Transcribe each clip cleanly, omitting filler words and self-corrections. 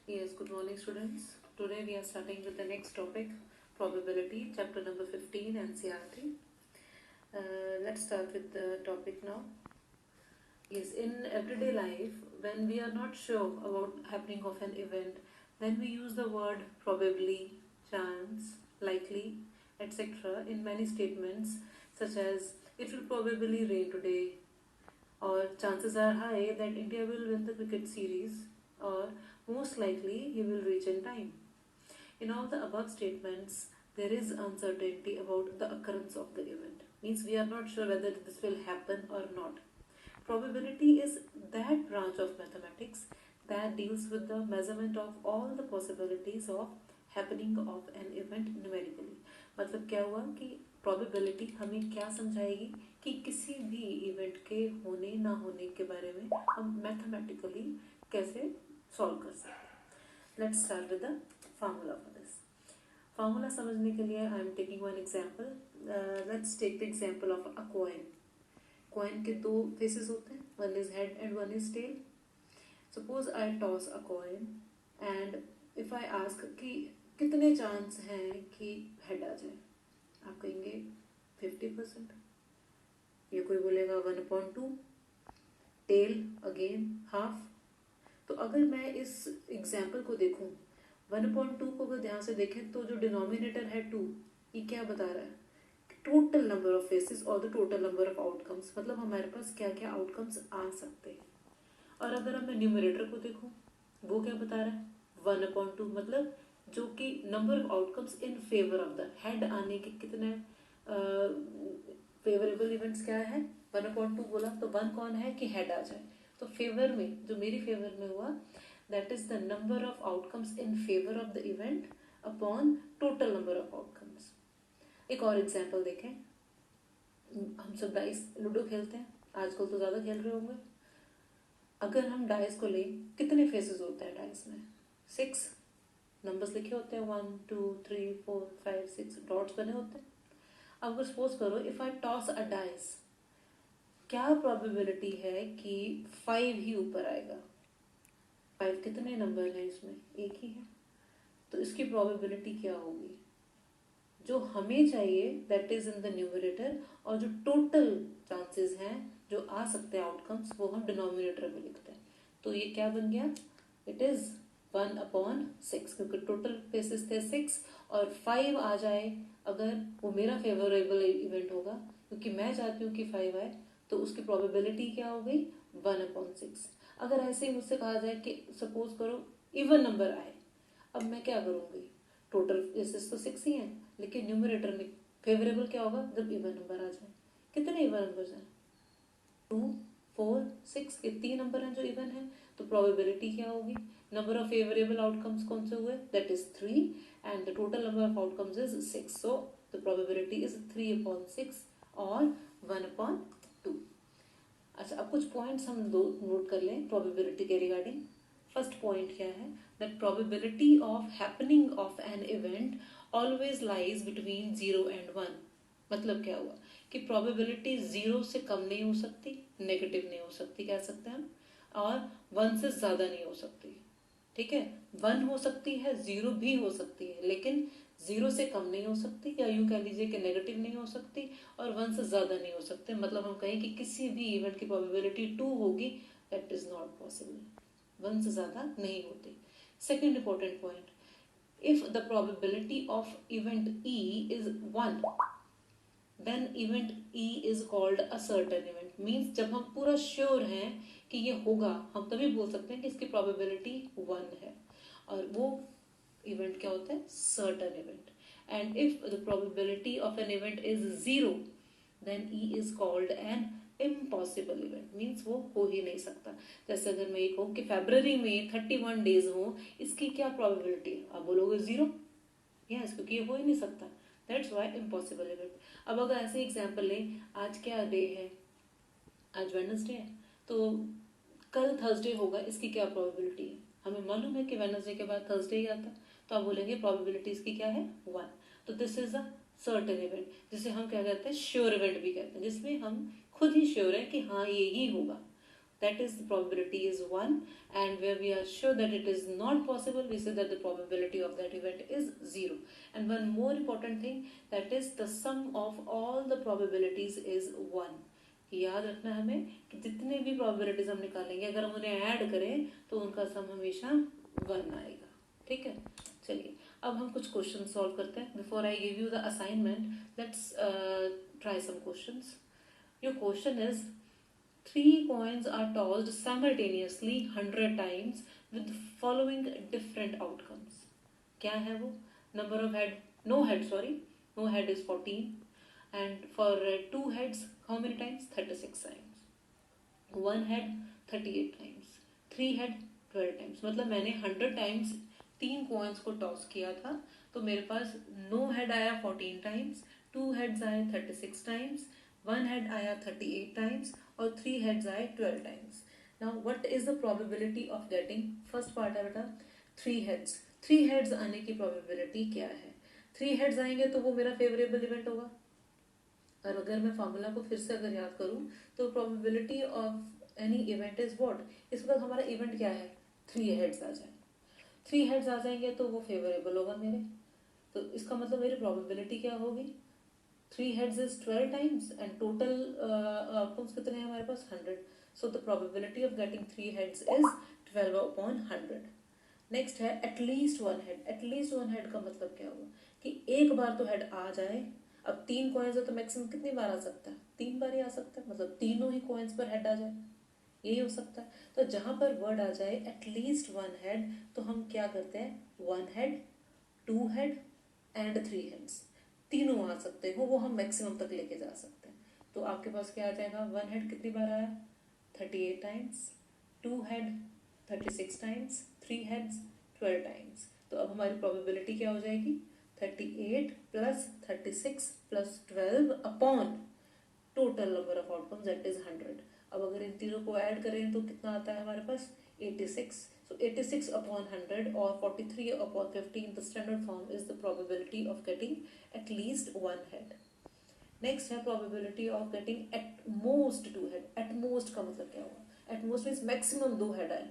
Yes, good morning, students. Today we are starting with the next topic, probability, chapter number 15, NCERT. Let's start with the topic now. Yes, in everyday life, when we are not sure about happening of an event, then we use the word probably, chance, likely, etc. in many statements, such as it will probably rain today, or chances are high that India will win the cricket series, or most likely he will reach in time. In all the above statements, there is uncertainty about the occurrence of the event. Means we are not sure whether this will happen or not. Probability is that branch of mathematics that deals with the measurement of all the possibilities of happening of an event numerically. मतलब क्या हुआ कि probability हमें क्या समझाएगी कि किसी भी event के होने ना होने के बारे में हम मैथमेटिकली कैसे सॉल्व कर सकते हैं. Let's start with the formula for this. Formula समझने के लिए I am taking one example. Let's take the example of a coin. Coin के दो फेसेस होते हैं, one is head and one is tail. Suppose I toss a coin and if I ask कि कितने chance हैं कि head आ जाए, आप कहेंगे 50%. ये कोई बोलेगा 1/2, टेल अगेन हाफ. तो अगर मैं इस एग्जाम्पल को देखूं, 1/2 को अगर ध्यान से देखें तो जो डिनोमिनेटर है 2, ये क्या बता रहा है? टोटल नंबर ऑफ फेसेस और the total number of outcomes. मतलब हमारे पास क्या क्या आउटकम्स आ सकते हैं. और अगर अब मैं न्यूमरेटर को देखूं, वो क्या बता रहा है? 1/2 मतलब जो कि number of outcomes in favour of the head आने के कितने फेवरेबल इवेंट्स क्या है? 1/2 बोला तो 1 कौन है कि हेड आ जाए. तो फेवर में जो मेरी फेवर में हुआ, that is the number of outcomes in favour of the event upon total number of outcomes. एक और एग्जाम्पल देखें. हम सब डाइस लूडो खेलते हैं, आजकल तो ज़्यादा खेल रहे होंगे. अगर हम डाइस को लें, कितने फेसेस होते हैं डाइस में? 6 नंबर्स लिखे होते हैं, 1 2 3 4 5 6 डॉट्स बने होते हैं. अब अगर सपोज करो if I toss a dice, क्या प्रोबेबिलिटी है कि 5 ही ऊपर आएगा? 5 कितने नंबर है इसमें? एक ही है. तो इसकी प्रोबेबिलिटी क्या होगी? जो हमें चाहिए that is in the numerator, और जो टोटल चांसेस हैं जो आ सकते हैं आउटकम्स, वो हम डिनोमिनेटर में लिखते हैं. तो ये क्या बन गया? इट इज 1/6, क्योंकि टोटल फेसेस थे 6 और 5 आ जाए अगर वो मेरा फेवरेबल इवेंट होगा, क्योंकि मैं चाहती हूँ कि 5 आए, तो उसकी प्रोबेबिलिटी क्या हो गई? 1/6. अगर ऐसे ही मुझसे कहा जाए कि सपोज करो इवन नंबर आए, अब मैं क्या करूँगी? टोटल फेसेस तो 6 ही हैं, लेकिन न्यूमरेटर में फेवरेबल क्या होगा? जब इवन नंबर आ जाए. कितने इवन नंबर हैं? 2 4 6 के 3 नंबर हैं जो इवन है. तो प्रोबेबिलिटी क्या होगी? नंबर ऑफ फेवरेबल आउटकम्स कौन से हुए? That is 3 and the total number of outcomes is 6. So the probability is 3/6 और 1/2. अच्छा, अब कुछ पॉइंट्स हम दो नोट कर लें प्रोबेबिलिटी के रिगार्डिंग. फर्स्ट पॉइंट क्या है? That probability of happening of an event always lies between 0 and 1. मतलब क्या हुआ कि प्रोबेबिलिटी 0 से कम नहीं हो सकती, नेगेटिव नहीं हो सकती, कह सकते हैं हम, और 1 से ज़्यादा नहीं हो सकती. ठीक है, 1 हो सकती है, 0 भी हो सकती है, लेकिन 0 से कम नहीं हो सकती, या यूँ कह लीजिए कि नेगेटिव नहीं हो सकती, और 1 से ज़्यादा नहीं हो सकते. मतलब हम कहें कि किसी भी इवेंट की प्रोबेबिलिटी 2 होगी, दैट इज़ नॉट पॉसिबल. 1 से ज़्यादा नहीं होती. Second important point, if the probability of event E is 1, then event E is called a certain event. Means जब हम पूरा श्योर हैं कि ये होगा, हम तभी बोल सकते हैं कि इसकी probability 1 है, और वो event क्या होता है? certain event. And if the probability of an event is 0, then E is called an impossible event. Means वो हो ही नहीं सकता. जैसे अगर मैं ये कहूँ कि फरवरी में 31 डेज हो, इसकी क्या प्रोबेबिलिटी है? आप बोलोगे 0. यस, क्योंकि ये हो ही नहीं सकता. That's why impossible event. अब अगर ऐसे एग्जाम्पल लें, आज क्या डे है? आज वेडनेसडे है, तो कल थर्सडे होगा, इसकी क्या प्रोबेबिलिटी है? हमें मालूम है कि वेडनेसडे के बाद थर्सडे ही आता है, तो आप बोलेंगे प्रोबेबिलिटी इसकी क्या है? 1. तो this is a certain event, जिसे हम क्या कहते हैं? श्योर इवेंट भी कहते हैं, जिसमें हम खुद ही श्योर है कि हाँ ये ही होगा. that is the probability is 1, and where we are sure that it is not possible, we say that the probability of that event is 0. And one more important thing, that is the sum of all the probabilities is 1. याद रखना हमें कि जितने भी probabilities हम निकालेंगे अगर हम उन्हें ऐड करें तो उनका सम हमेशा 1 आएगा. ठीक है, चलिए अब हम कुछ क्वेश्चन सॉल्व करते हैं. Before I give you the assignment, let's try some questions. Your question is 3 coins are tossed simultaneously 100 times with following different outcomes. क्या है वो? Number of head, no head, sorry, no head is 14, and for 2 heads how many times? 36 times. 1 head 38 times, 3 head 12 times. मतलब मैंने 100 times 3 coins को toss किया था, तो मेरे पास no head आया 14 times, 2 heads आए 36 times, 1 head आया 38 times और 3 heads आए 12 times. Now what is the probability of getting, first part है बेटा 3 heads. 3 heads आने की probability क्या है? 3 heads आएंगे तो वो मेरा favorable event होगा. और अगर मैं फार्मूला को फिर से अगर याद करूं तो probability of any event is what, इस वक्त हमारा event क्या है? 3 heads आ जाए. 3 heads आ जाएंगे तो वो favorable होगा मेरे. तो इसका मतलब मेरी probability क्या होगी? 3 heads is 12 times and total outcomes कितने हैं हमारे पास? 100. So the probability of getting 3 heads is 12 upon 100. Next है at least one head. at least one head का मतलब क्या होगा कि एक बार तो हेड आ जाए. अब 3 कॉइन्स है तो मैक्सिमम कितनी बार आ सकता है? 3 बार ही आ सकता है, मतलब तीनों ही कॉइन्स पर हेड आ जाए, यही हो सकता है. तो जहां पर वर्ड आ जाए at least one head तो हम क्या करते हैं? 1 head, 2 head एंड 3 heads तीनों आ सकते हो, वो हम मैक्सिमम तक लेके जा सकते हैं. तो आपके पास क्या आ जाएगा? 1 head कितनी बार आया? 38 times, 2 head 36 times, 3 heads 12 times. तो अब हमारी प्रोबेबिलिटी क्या हो जाएगी? 38 plus 36 plus 12 upon total number of outcomes that is 100. अब अगर इन तीनों को ऐड करें तो कितना आता है हमारे पास? 86. So 86 upon 100 or 43 upon 15, the standard form is the probability of getting at least one head. Next है probability of getting at most 2 head. At most का मतलब क्या हुआ? At most means maximum 2 head आए,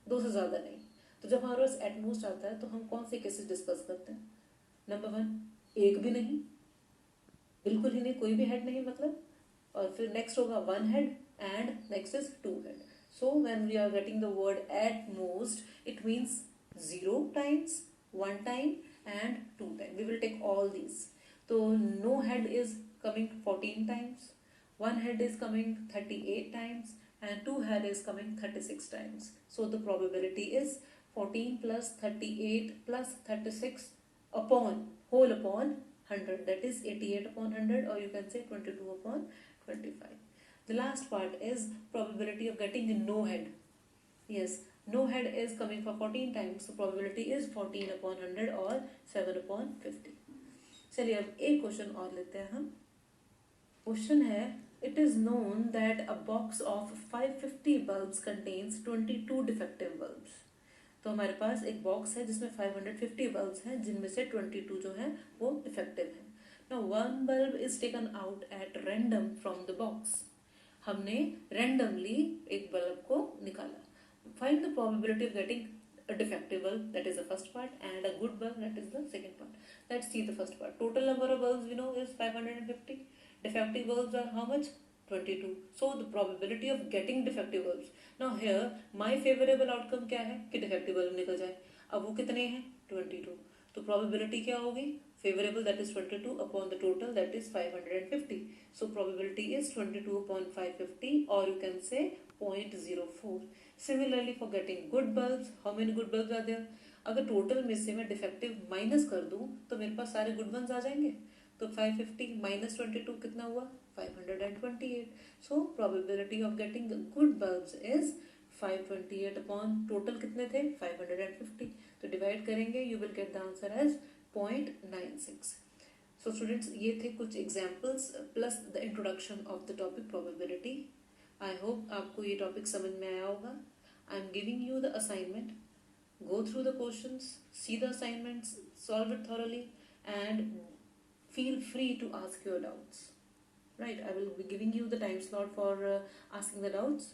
2 से ज़्यादा नहीं. तो जब हमारे पास at most आता है तो हम कौन से केसेस डिस्कस करते हैं? नंबर 1, एक भी नहीं, बिल्कुल ही नहीं, कोई भी हेड नहीं मतलब. और फिर नेक्स्ट होगा 1 head and next is 2 head. So when we are getting the word at most, it means 0 times, 1 time and 2 times. We will take all these. So no head is coming 14 times, 1 head is coming 38 times and 2 head is coming 36 times. So the probability is 14 plus 38 plus 36 upon whole upon 100, that is 88 upon 100, or you can say 22 upon 25. The last part is probability of getting a no head. Yes, no head is coming for 14 times, so probability is 14 upon 100 or 7 upon 50. चलिए अब एक question और लेते हैं हम. Question है, it is known that a box of 550 bulbs contains 22 defective bulbs. तो हमारे पास एक बॉक्स है जिसमें 550 बल्ब्स हैं, जिनमें से 22 जो हैं वो डिफेक्टिव हैं. Now one bulb is taken out at random from the box. हमने randomly एक बल्ब को निकाला. Find the probability of getting a defective bulb, that is the first part, and a good bulb, that is the second part. Let's see the first part. Total number of bulbs we know is 550. Defective bulbs are how much? 22. So the probability of getting defective bulbs. Now here my favorable outcome क्या है कि defective bulb निकल जाए. अब वो कितने हैं? 22. तो probability क्या होगी? Favorable, that is 22 upon the total, that is 550. So probability is 22 upon 550, or you can say 0.04. Similarly for getting good bulbs, how many good bulbs are there? अगर टोटल में से मैं डिफेक्टिव माइनस कर दूं तो मेरे पास सारे गुड वंस आ जाएंगे. तो 550 माइनस 22 कितना हुआ? 528. So probability of getting good bulbs is 528 upon total कितने थे? 550. तो डिवाइड करेंगे, you will get the answer as 0.96. So students, ये थे कुछ examples plus the introduction of the topic probability. I hope आपको ये topic समझ में आया होगा. I am giving you the assignment. Go through the questions, see the assignments, solve it thoroughly, and feel free to ask your doubts. Right, I will be giving you the time slot for asking the doubts.